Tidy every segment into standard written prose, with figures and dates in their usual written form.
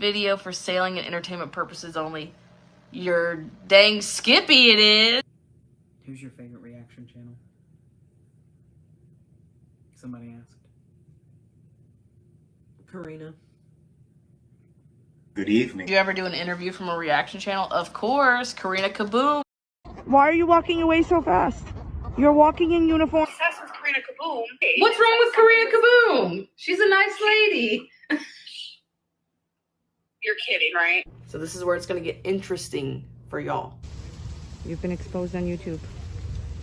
video for sailing and entertainment purposes only. You're dang skippy it is. Who's your favorite reaction channel? Somebody asked. Karina. Good evening. Did you ever do an interview from a reaction channel? Of course, Karina Kaboom. Why are you walking away so fast? You're walking in uniform. Obsessed with Karina Kaboom. What's wrong with Karina Kaboom? She's a nice lady. You're kidding, right? So this is where it's going to get interesting for y'all. You've been exposed on YouTube.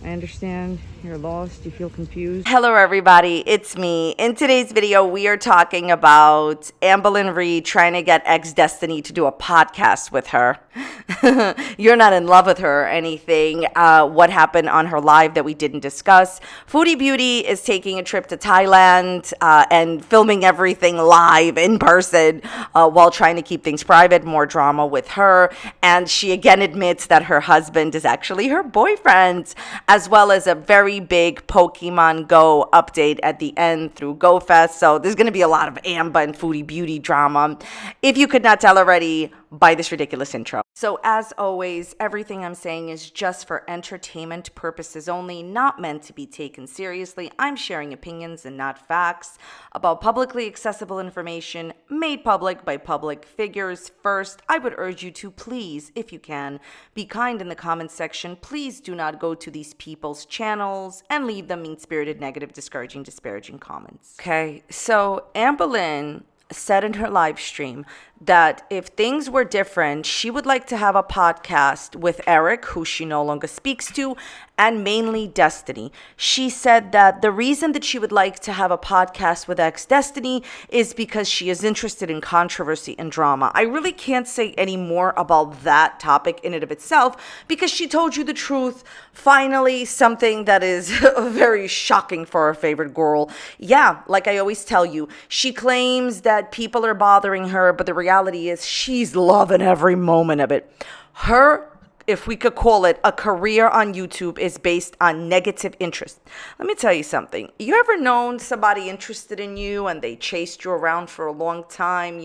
I understand you're lost, you feel confused. Hello everybody, it's me. In today's video, we are talking about Amberlynn Reid trying to get ex-Destiny to do a podcast with her. You're not in love with her or anything. What happened on her live that we didn't discuss. Foodie Beauty is taking a trip to Thailand and filming everything live in person while trying to keep things private. More drama with her. And she again admits that her husband is actually her boyfriend, as well as a very big Pokemon Go update at the end through GoFest. So there's going to be a lot of Amber and Foodie Beauty drama, if you could not tell already by this ridiculous intro. So as always, everything I'm saying is just for entertainment purposes only, not meant to be taken seriously. I'm sharing opinions and not facts about publicly accessible information made public by public figures. First, I would urge you to please, if you can, be kind in the comments section. Please do not go to these people's channels and leave them mean-spirited, negative, discouraging, disparaging comments. Okay, so Amberlynn said in her live stream that if things were different, she would like to have a podcast with Eric, who she no longer speaks to, and mainly Destiny. She said that the reason that she would like to have a podcast with ex-Destiny is because she is interested in controversy and drama. I really can't say any more about that topic in and of itself because she told you the truth. Finally, something that is very shocking for our favorite girl. Yeah, like I always tell you, she claims that people are bothering her, but the reality is she's loving every moment of it. Her, if we could call it, a career on YouTube is based on negative interest. Let me tell you something. You ever known somebody interested in you and they chased you around for a long time,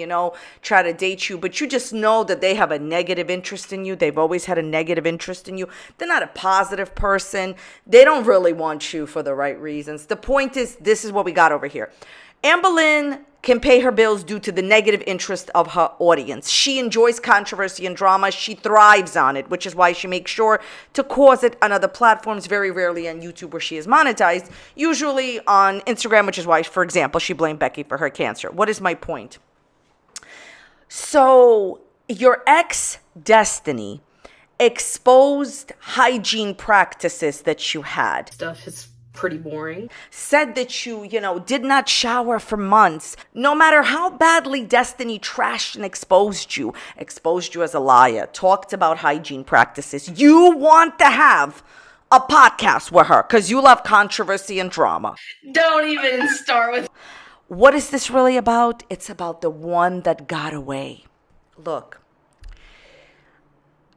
try to date you, but you just know that they have a negative interest in you. They've always had a negative interest in you. They're not a positive person. They don't really want you for the right reasons. The point is, this is what we got over here. Amberlynn can pay her bills due to the negative interest of her audience. She enjoys controversy and drama. She thrives on it, which is why she makes sure to cause it on other platforms, very rarely on YouTube where she is monetized, usually on Instagram, which is why, for example, she blamed Becky for her cancer. What is my point? So your ex, Destiny, exposed hygiene practices that you had. Stuff is pretty boring. Said that you did not shower for months. No matter how badly Destiny trashed and exposed you as a liar, talked about hygiene practices, you want to have a podcast with her because you love controversy and drama. Don't even start with. What is this really about? It's about the one that got away. Look.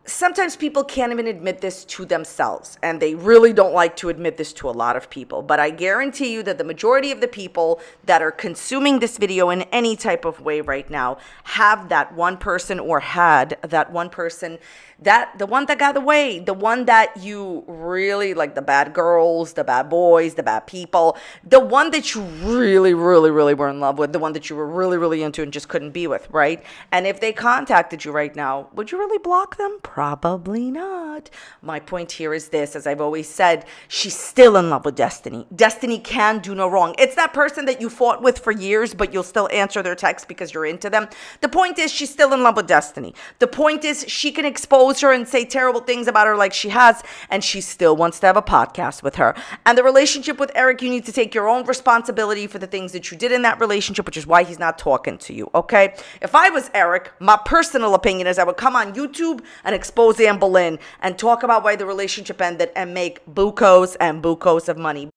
Sometimes people can't even admit this to themselves, and they really don't like to admit this to a lot of people. But I guarantee you that the majority of the people that are consuming this video in any type of way right now have that one person or had that one person, the one that got away, the one that you really like, the bad girls, the bad boys, the bad people, the one that you really, really, really were in love with, the one that you were really, really into and just couldn't be with, right? And if they contacted you right now, would you really block them? Probably not. My point here is this, as I've always said, she's still in love with Destiny. Destiny can do no wrong. It's that person that you fought with for years, but you'll still answer their texts because you're into them. The point is she's still in love with Destiny. The point is she can expose her and say terrible things about her like she has, and she still wants to have a podcast with her. And the relationship with Eric, you need to take your own responsibility for the things that you did in that relationship, which is why he's not talking to you, okay? If I was Eric, my personal opinion is I would come on YouTube and expose Amberlynn and talk about why the relationship ended and make bucos and bucos of money.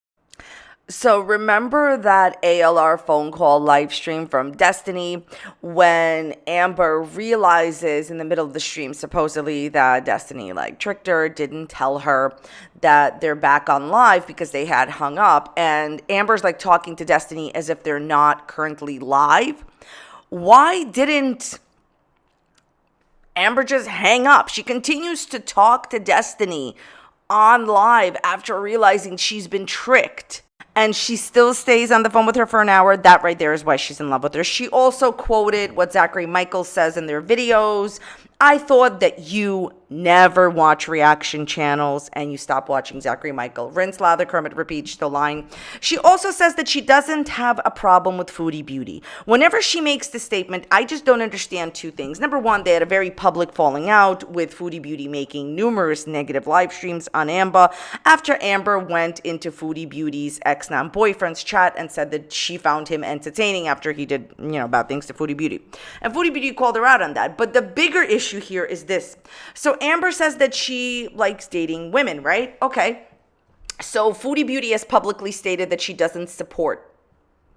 So remember that ALR phone call live stream from Destiny when Amber realizes in the middle of the stream supposedly that Destiny tricked her, didn't tell her that they're back on live because they had hung up, and Amber's talking to Destiny as if they're not currently live. Why didn't Amber just hang up. She continues to talk to Destiny on live after realizing she's been tricked. And she still stays on the phone with her for an hour. That right there is why she's in love with her. She also quoted what Zachary Michael says in their videos. I thought that you never watch reaction channels and you stop watching Zachary Michael. Rinse, lather, Kermit, repeat, still lying. She also says that she doesn't have a problem with Foodie Beauty. Whenever she makes this statement, I just don't understand two things. Number one, they had a very public falling out with Foodie Beauty making numerous negative live streams on Amber after Amber went into Foodie Beauty's ex-non-boyfriend's chat and said that she found him entertaining after he did, bad things to Foodie Beauty. And Foodie Beauty called her out on that. But the bigger issue here is this. So Amber says that she likes dating women, right? Okay. So Foodie Beauty has publicly stated that she doesn't support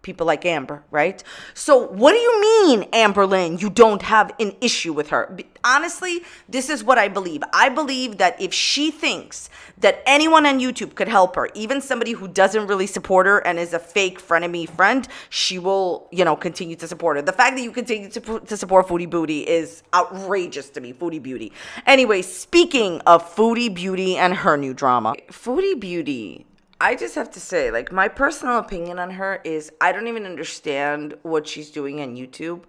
people like Amber, right? So what do you mean, Amberlynn, you don't have an issue with her? Honestly, this is what I believe. I believe that if she thinks that anyone on YouTube could help her, even somebody who doesn't really support her and is a fake frenemy friend, she will, continue to support her. The fact that you continue to support Foodie Beauty is outrageous to me, Foodie Beauty. Anyway, speaking of Foodie Beauty and her new drama, Foodie Beauty, I just have to say, my personal opinion on her is I don't even understand what she's doing on YouTube.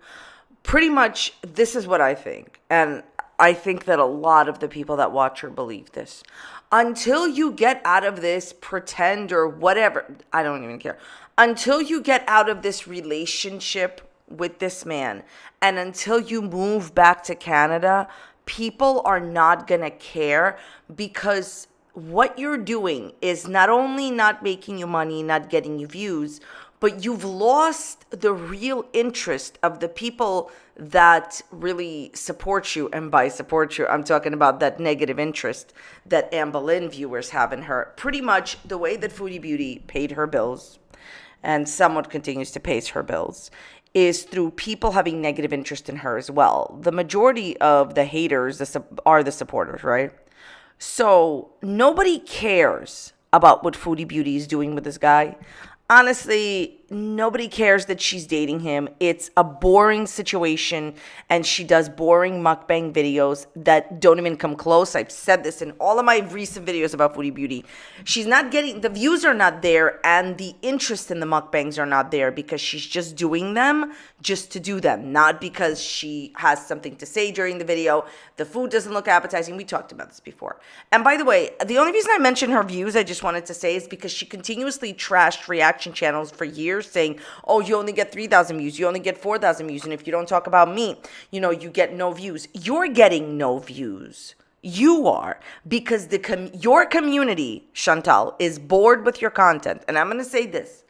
Pretty much, this is what I think. And I think that a lot of the people that watch her believe this. Until you get out of this pretend or whatever, I don't even care. Until you get out of this relationship with this man and until you move back to Canada, people are not going to care because what you're doing is not only not making you money, not getting you views, but you've lost the real interest of the people that really support you. And by support you, I'm talking about that negative interest that Amberlynn viewers have in her. Pretty much the way that Foodie Beauty paid her bills and somewhat continues to pay her bills is through people having negative interest in her as well. The majority of the haters are the supporters, right? So nobody cares about what Foodie Beauty is doing with this guy. Honestly, nobody cares that she's dating him. It's a boring situation, and she does boring mukbang videos that don't even come close. I've said this in all of my recent videos about Foodie Beauty. She's not getting, the views are not there, and the interest in the mukbangs are not there because she's just doing them just to do them, not because she has something to say during the video. The food doesn't look appetizing. We talked about this before. And by the way, the only reason I mentioned her views, I just wanted to say, is because she continuously trashed reaction channels for years, saying, oh, you only get 3,000 views, you only get 4,000 views, and if you don't talk about me, you get no views. You're getting no views. You are, because your community, Chantal, is bored with your content. And I'm going to say this.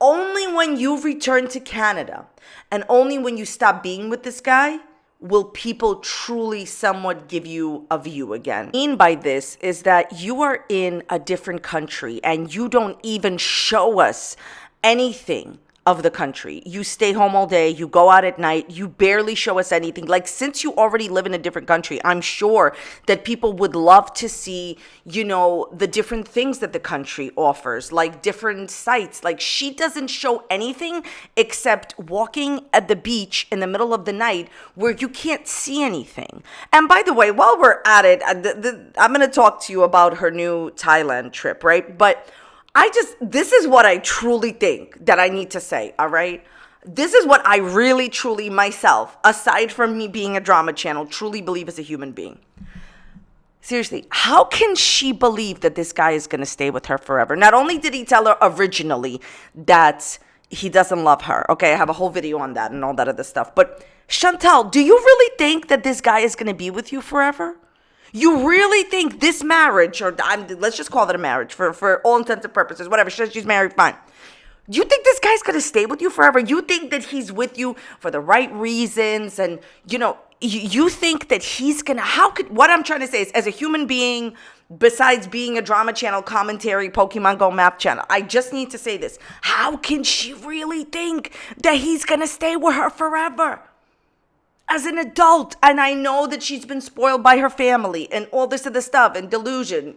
Only when you return to Canada and only when you stop being with this guy will people truly somewhat give you a view again. What I mean by this is that you are in a different country and you don't even show us anything of the country. You stay home all day, you go out at night, you barely show us anything. Since you already live in a different country, I'm sure that people would love to see, the different things that the country offers, like different sites. She doesn't show anything except walking at the beach in the middle of the night where you can't see anything. And by the way, while we're at it, I'm going to talk to you about her new Thailand trip, right? But this is what I truly think that I need to say, all right? This is what I really, truly, myself, aside from me being a drama channel, truly believe as a human being. Seriously, how can she believe that this guy is going to stay with her forever? Not only did he tell her originally that he doesn't love her. Okay, I have a whole video on that and all that other stuff. But Chantal, do you really think that this guy is going to be with you forever? You really think this marriage, or let's just call it a marriage for all intents and purposes, whatever, she's married, fine. Do you think this guy's going to stay with you forever? You think that he's with you for the right reasons and, you think that he's going to, what I'm trying to say is, as a human being, besides being a drama channel, commentary, Pokemon Go math channel, I just need to say this. How can she really think that he's going to stay with her forever? As an adult, and I know that she's been spoiled by her family and all this other stuff and delusion,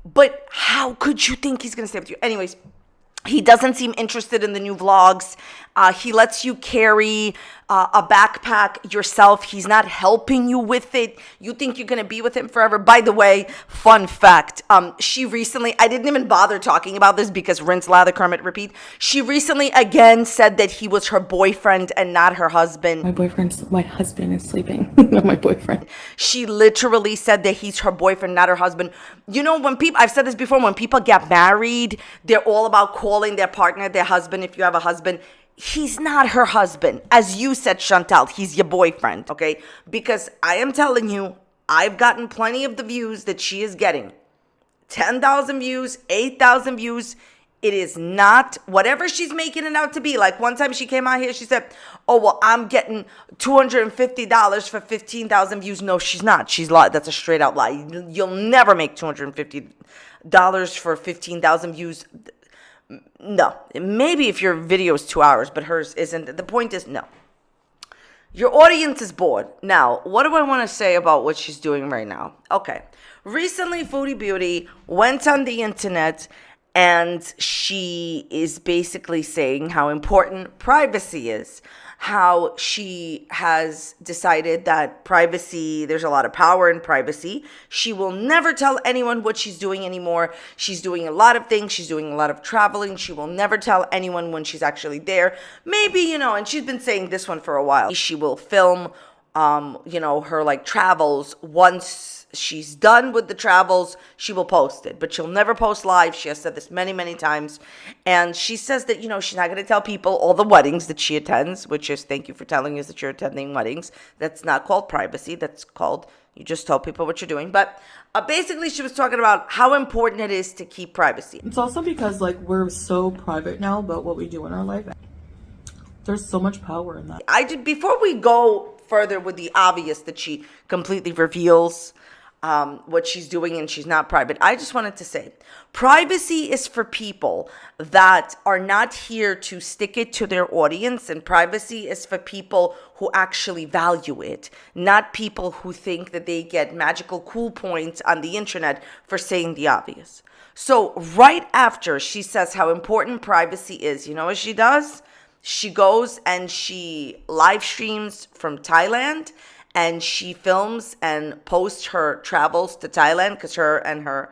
but how could you think he's going to stay with you? Anyways, he doesn't seem interested in the new vlogs. He lets you carry a backpack yourself. He's not helping you with it. You think you're going to be with him forever. By the way, fun fact, she recently, I didn't even bother talking about this because rinse, lather, Kermit, repeat. She recently again said that he was her boyfriend and not her husband. My husband is sleeping. Not my boyfriend. She literally said that he's her boyfriend, not her husband. You know, when people, I've said this before, when people get married, they're all about calling their partner their husband if you have a husband. He's not her husband. As you said, Chantal, he's your boyfriend, okay? Because I am telling you, I've gotten plenty of the views that she is getting. 10,000 views, 8,000 views. It is not whatever she's making it out to be. Like one time she came out here, she said, oh, well, I'm getting $250 for 15,000 views. No, she's not. She's lied. That's a straight out lie. You'll never make $250 for 15,000 views. No, maybe if your video is 2 hours, but hers isn't. The point is, no. Your audience is bored. Now, what do I want to say about what she's doing right now? Okay. Recently, Foodie Beauty went on the internet and she is basically saying how important privacy is. How she has decided that privacy, there's a lot of power in privacy. She will never tell anyone what she's doing anymore. She's doing a lot of things. She's doing a lot of traveling. She will never tell anyone when she's actually there. Maybe, you know, and she's been saying this one for a while. She will film, you know, her like travels. Once she's done with the travels, she will post it, but she'll never post live. She has said this many, many times. And she says that, you know, she's not going to tell people all the weddings that she attends, which is, thank you for telling us that you're attending weddings. That's not called privacy. That's called, you just tell people what you're doing. But basically, she was talking about how important it is to keep privacy. It's also because, like, we're so private now about what we do in our life. There's so much power in that. Before we go further with the obvious that she completely reveals what she's doing and she's not private, I just wanted to say privacy is for people that are not here to stick it to their audience, and privacy is for people who actually value it, not people who think that they get magical cool points on the internet for saying the obvious. So right after she says how important privacy is, you know what she does? She goes and she live streams from Thailand, and she films and posts her travels to Thailand because her and her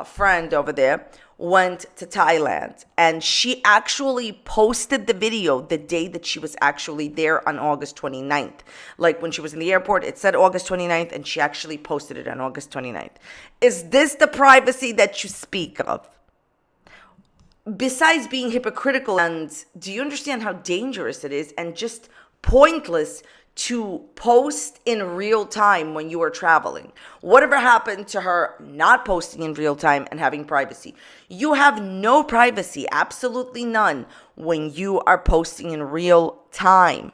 friend over there went to Thailand. And she actually posted the video the day that she was actually there on August 29th. Like when she was in the airport, it said August 29th, and she actually posted it on August 29th. Is this the privacy that you speak of? Besides being hypocritical, and do you understand how dangerous it is and just pointless to post in real time when you are traveling? Whatever happened to her not posting in real time and having privacy? You have no privacy, absolutely none, when you are posting in real time.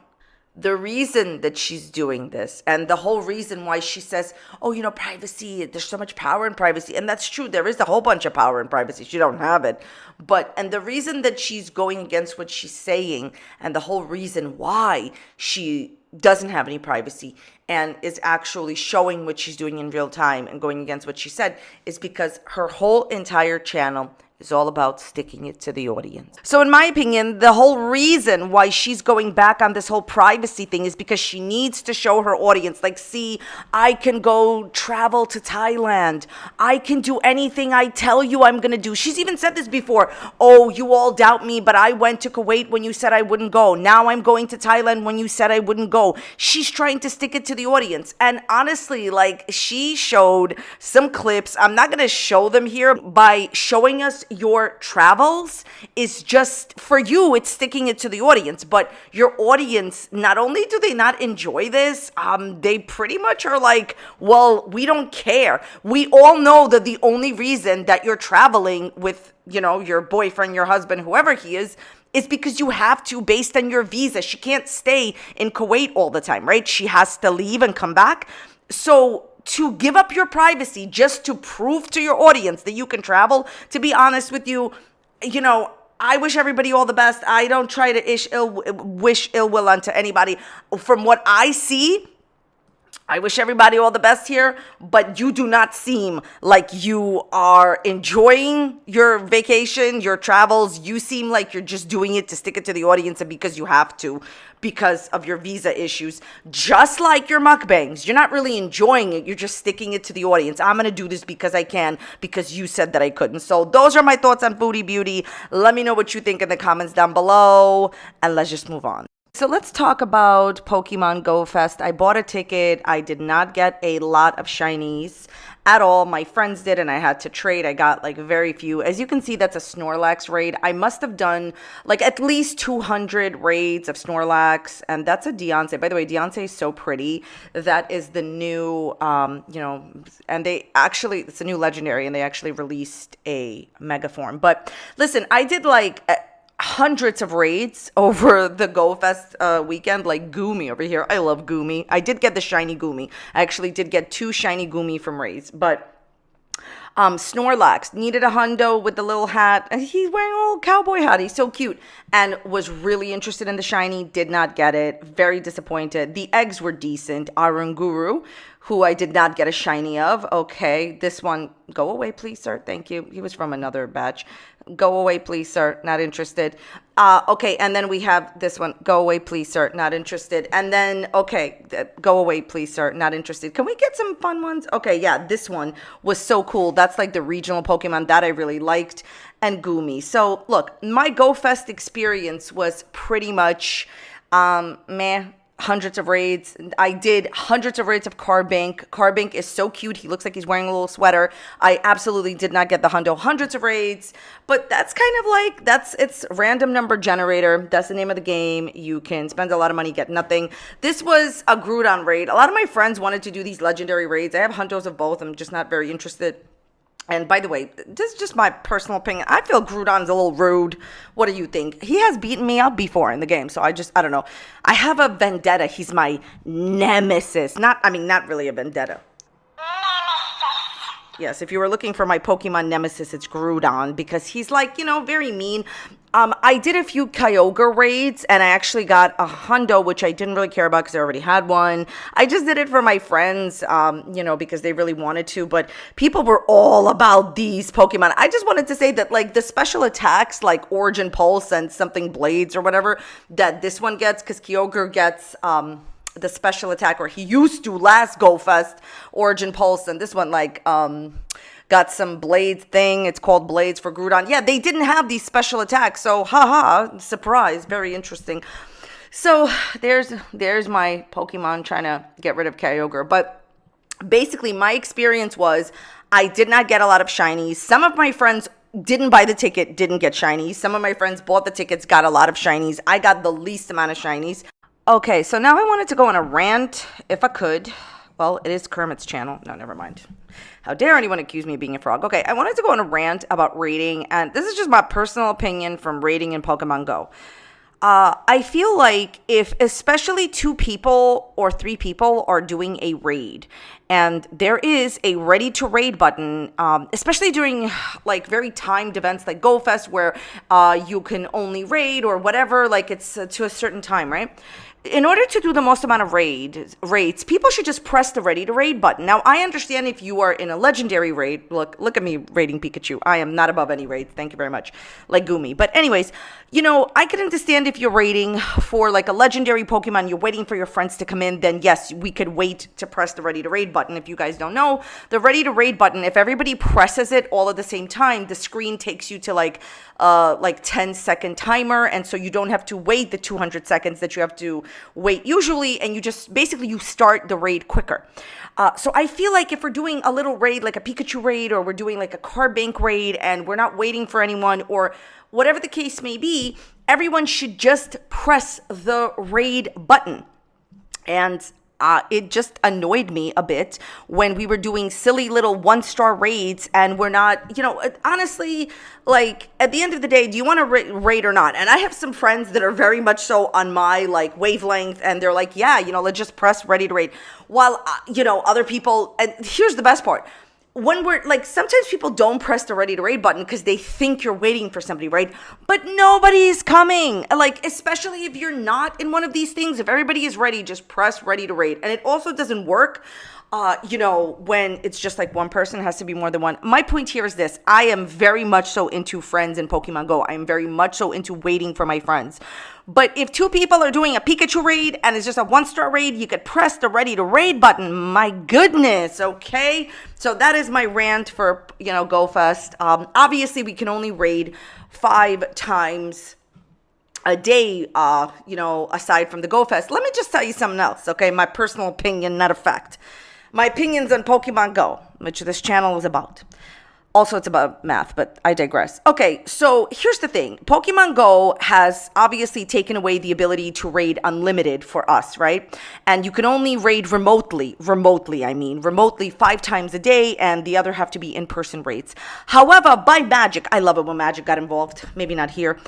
The reason that she's doing this, and the whole reason why she says, oh, you know, privacy, there's so much power in privacy. And that's true. There is a whole bunch of power in privacy. She don't have it. And the reason that she's going against what she's saying, and the whole reason why she doesn't have any privacy and is actually showing what she's doing in real time and going against what she said, is because her whole entire channel is all about sticking it to the audience. So in my opinion, the whole reason why she's going back on this whole privacy thing is because she needs to show her audience, like, see, I can go travel to Thailand. I can do anything I tell you I'm going to do. She's even said this before. Oh, you all doubt me, but I went to Kuwait when you said I wouldn't go. Now I'm going to Thailand when you said I wouldn't go. She's trying to stick it to the audience. And honestly, like, she showed some clips. I'm not going to show them here. By showing us your travels is just for you, it's sticking it to the audience. But your audience, not only do they not enjoy this, they pretty much are like, well, we don't care. We all know that the only reason that you're traveling with, you know, your boyfriend, your husband, whoever he is because you have to, based on your visa. She can't stay in Kuwait all the time, right? She has to leave and come back. So to give up your privacy just to prove to your audience that you can travel, to be honest with you, you know, I wish everybody all the best. I don't try to wish ill will onto anybody. From what I see, I wish everybody all the best here, but you do not seem like you are enjoying your vacation, your travels. You seem like you're just doing it to stick it to the audience and because you have to, because of your visa issues. Just like your mukbangs. You're not really enjoying it. You're just sticking it to the audience. I'm going to do this because I can, because you said that I couldn't. So those are my thoughts on Foodie Beauty. Let me know what you think in the comments down below, and let's just move on. So let's talk about Pokemon Go Fest. I bought a ticket. I did not get a lot of shinies at all. My friends did, and I had to trade. I got like very few. As you can see, that's a Snorlax raid. I must have done like at least 200 raids of Snorlax, and that's a Deontay. By the way, Deontay is so pretty. That is the new, and they actually, it's a new legendary, and they actually released a mega form. But listen, I did like hundreds of raids over the Go Fest weekend, like Goomy over here. I love Goomy. I did get the shiny Goomy. I actually did get 2 shiny Goomy from raids, but Snorlax needed a hundo with the little hat. He's wearing a little cowboy hat. He's so cute, and was really interested in the shiny. Did not get it. Very disappointed. The eggs were decent. Arunguru, who I did not get a shiny of. Okay, this one, go away, please, sir. Thank you. He was from another batch. Go away, please, sir. Not interested. Okay, and then we have this one. Go away, please, sir. Not interested. And then, okay, go away, please, sir. Not interested. Can we get some fun ones? Okay, yeah, this one was so cool. That's like the regional Pokemon that I really liked. And Goomy. So, look, my Go Fest experience was pretty much meh. Hundreds of raids. I did hundreds of raids of Carbink. Carbink is so cute. He looks like he's wearing a little sweater. I absolutely did not get the hundo. Hundreds of raids, but that's kind of like, it's random number generator. That's the name of the game. You can spend a lot of money, get nothing. This was a Groudon raid. A lot of my friends wanted to do these legendary raids. I have hundos of both. I'm just not very interested. And by the way, this is just my personal opinion. I feel Groudon's a little rude. What do you think? He has beaten me up before in the game, so I don't know. I have a vendetta. He's my nemesis. Not really a vendetta. Yes, if you were looking for my Pokemon nemesis, it's Groudon, because he's like, very mean. I did a few Kyogre raids, and I actually got a hundo, which I didn't really care about because I already had one. I just did it for my friends, because they really wanted to, but people were all about these Pokemon. I just wanted to say that, like, the special attacks, like Origin Pulse and something Blades or whatever, that this one gets, because Kyogre gets, the special attack, or he used to last Go Fest, Origin Pulse, and this one, like, got some Blades thing. It's called Blades for Groudon. Yeah, they didn't have these special attacks, so haha, surprise, very interesting. So there's my Pokemon trying to get rid of Kyogre. But basically, my experience was I did not get a lot of shinies. Some of my friends didn't buy the ticket, didn't get shinies. Some of my friends bought the tickets, got a lot of shinies. I got the least amount of shinies. Okay, so now I wanted to go on a rant, if I could. Well, it is Kermit's channel. No, never mind. How dare anyone accuse me of being a frog? Okay, I wanted to go on a rant about raiding, and this is just my personal opinion from raiding in Pokemon Go. I feel like if especially 2 people or 3 people are doing a raid, and there is a ready to raid button, especially during like very timed events like Go Fest, where you can only raid or whatever, like it's to a certain time, right? In order to do the most amount of raids, people should just press the ready to raid button. Now, I understand if you are in a legendary raid. Look at me raiding Pikachu. I am not above any raids. Thank you very much. Like Goomy. But anyways, I can understand if you're raiding for like a legendary Pokemon, you're waiting for your friends to come in, then yes, we could wait to press the ready to raid button. If you guys don't know, the ready to raid button, if everybody presses it all at the same time, the screen takes you to like 10-second timer, and so you don't have to wait the 200 seconds that you have to wait usually, and you just basically you start the raid quicker. So I feel like if we're doing a little raid like a Pikachu raid, or we're doing like a Carbink raid, and we're not waiting for anyone, or whatever the case may be, everyone should just press the raid button. And it just annoyed me a bit when we were doing silly little 1-star raids, and we're not, honestly, like, at the end of the day, do you want to raid or not? And I have some friends that are very much so on my, like, wavelength, and they're like, yeah, let's just press ready to raid. While, other people, and here's the best part. when we're like, sometimes people don't press the ready to raid button because they think you're waiting for somebody, right? But nobody's coming. Like, especially if you're not in one of these things, if everybody is ready, just press ready to raid. And it also doesn't work, when it's just like one person. It has to be more than one. My point here is this. I am very much so into friends in Pokemon Go. I am very much so into waiting for my friends. But if two people are doing a Pikachu raid and it's just a 1-star raid, you could press the ready to raid button. My goodness, okay? So that is my rant for, GoFest. Obviously, we can only raid 5 times a day, aside from the GoFest. Let me just tell you something else, okay? My personal opinion, not a fact. My opinions on Pokemon Go, which this channel is about. Also, it's about math, but I digress. Okay, so here's the thing. Pokemon Go has obviously taken away the ability to raid unlimited for us, right? And you can only raid remotely 5 times a day, and the other have to be in-person raids. However, by magic, I love it when magic got involved, maybe not here.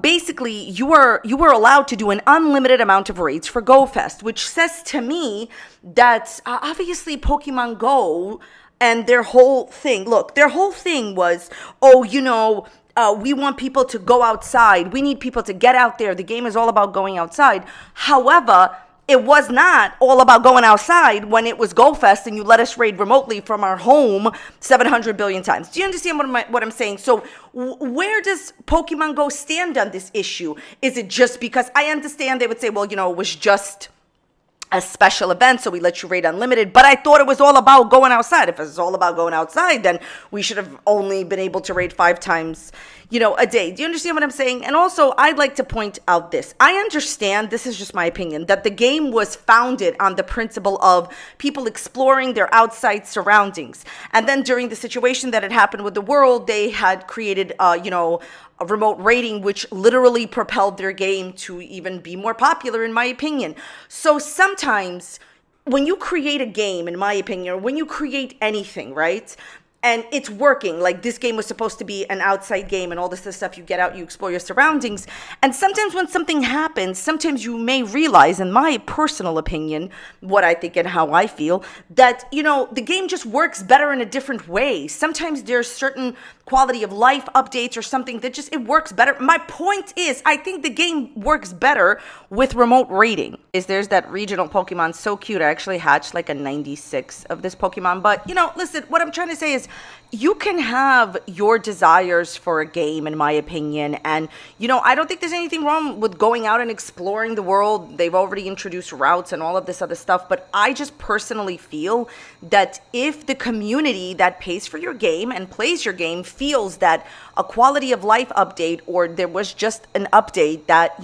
Basically, you were allowed to do an unlimited amount of raids for GoFest, which says to me that obviously Pokemon Go and their whole thing was, we want people to go outside. We need people to get out there. The game is all about going outside. However, it was not all about going outside when it was GoFest and you let us raid remotely from our home 700 billion times. Do you understand what I'm saying? So where does Pokemon Go stand on this issue? Is it just because I understand they would say, well, it was just a special event, so we let you raid unlimited, but I thought it was all about going outside. If it's all about going outside, then we should have only been able to raid 5 times, a day. Do you understand what I'm saying? And also, I'd like to point out this. I understand, this is just my opinion, that the game was founded on the principle of people exploring their outside surroundings. And then during the situation that had happened with the world, they had created, a remote raiding, which literally propelled their game to even be more popular, in my opinion. So sometimes when you create a game, in my opinion, or when you create anything, right, and it's working, like this game was supposed to be an outside game and all this stuff, you get out, you explore your surroundings, and sometimes when something happens, sometimes you may realize, in my personal opinion, what I think and how I feel, that, the game just works better in a different way. Sometimes there's certain quality of life updates or something that just, it works better. My point is, I think the game works better with remote raiding. There's that regional Pokemon, so cute. I actually hatched like a 96 of this Pokemon, but listen, what I'm trying to say is, you can have your desires for a game, in my opinion, and I don't think there's anything wrong with going out and exploring the world. They've already introduced routes and all of this other stuff, but I just personally feel that if the community that pays for your game and plays your game feels that a quality of life update, or there was just an update that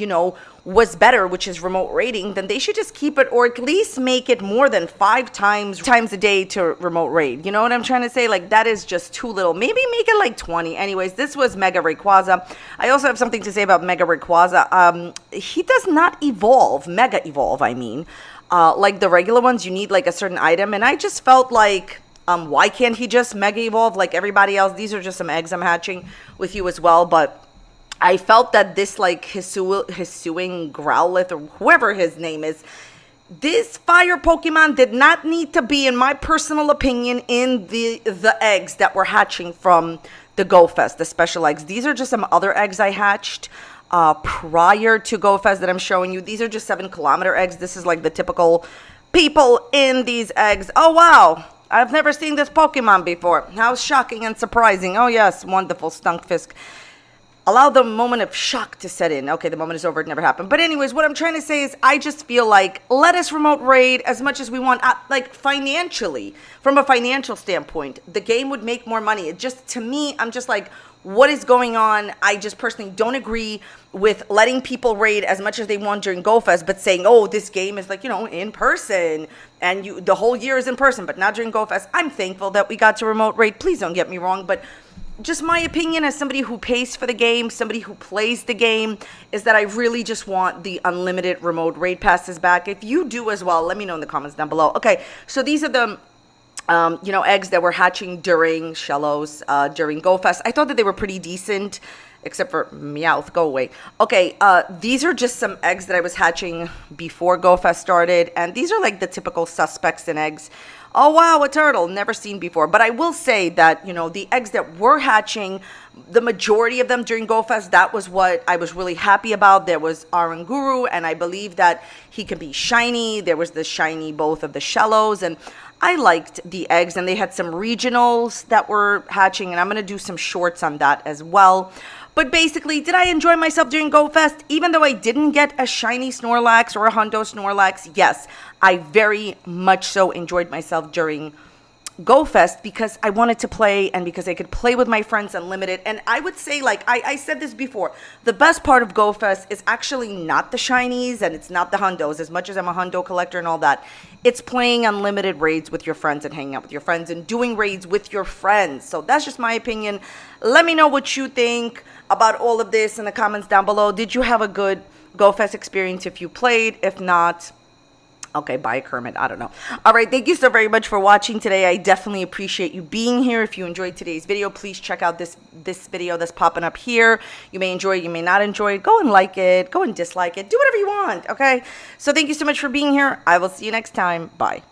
was better, which is remote raiding, then they should just keep it, or at least make it more than 5 times a day to remote raid. You know what I'm trying to say? Like, that is just too little. Maybe make it like 20. Anyways, this was Mega Rayquaza. I also have something to say about Mega Rayquaza. He does not evolve, Mega Evolve, I mean. Like the regular ones, you need like a certain item, and I just felt like, why can't he just Mega Evolve like everybody else? These are just some eggs I'm hatching with you as well, but I felt that this, like, Hisuian Growlithe, or whoever his name is, this fire Pokemon did not need to be, in my personal opinion, in the eggs that were hatching from the GoFest, the special eggs. These are just some other eggs I hatched prior to GoFest that I'm showing you. These are just 7-kilometer eggs. This is like the typical people in these eggs. Oh, wow. I've never seen this Pokemon before. How shocking and surprising. Oh, yes. Wonderful, Stunkfisk. Allow the moment of shock to set in. Okay, the moment is over. It never happened. But anyways, what I'm trying to say is, I just feel like, let us remote raid as much as we want. Like, financially, from a financial standpoint, the game would make more money. It just, to me, I'm just like, what is going on? I just personally don't agree with letting people raid as much as they want during GoFest, but saying, oh, this game is like, in person, and the whole year is in person, but not during GoFest. I'm thankful that we got to remote raid. Please don't get me wrong, but just my opinion as somebody who pays for the game, somebody who plays the game, is that I really just want the unlimited remote raid passes back. If you do as well, let me know in the comments down below. Okay, so these are the eggs that were hatching during Shellos, during GoFest. I thought that they were pretty decent, except for Meowth, go away. Okay, these are just some eggs that I was hatching before GoFest started, and these are like the typical suspects in eggs. oh wow, a turtle, never seen before. But I will say that, you know, the eggs that were hatching, the majority of them during GoFest, that was what I was really happy about. There was Aranguru, and I believe that he can be shiny. There was the shiny both of the shallows, and I liked the eggs, and they had some regionals that were hatching, and I'm going to do some shorts on that as well. But basically, did I enjoy myself during GoFest? Even though I didn't get a shiny Snorlax or a Hundo Snorlax, yes, I very much so enjoyed myself during GoFest because I wanted to play and because I could play with my friends unlimited. And I would say, like I said this before, the best part of GoFest is actually not the shinies and it's not the Hundos, as much as I'm a Hundo collector and all that. It's playing unlimited raids with your friends and hanging out with your friends and doing raids with your friends. So that's just my opinion. Let me know what you think about all of this in the comments down below. Did you have a good GoFest experience if you played? If not, okay, bye, Kermit. I don't know. All right, thank you so very much for watching today. I definitely appreciate you being here. If you enjoyed today's video, please check out this video that's popping up here. You may enjoy it, you may not enjoy it. Go and like it, go and dislike it. Do whatever you want, okay? So thank you so much for being here. I will see you next time. Bye.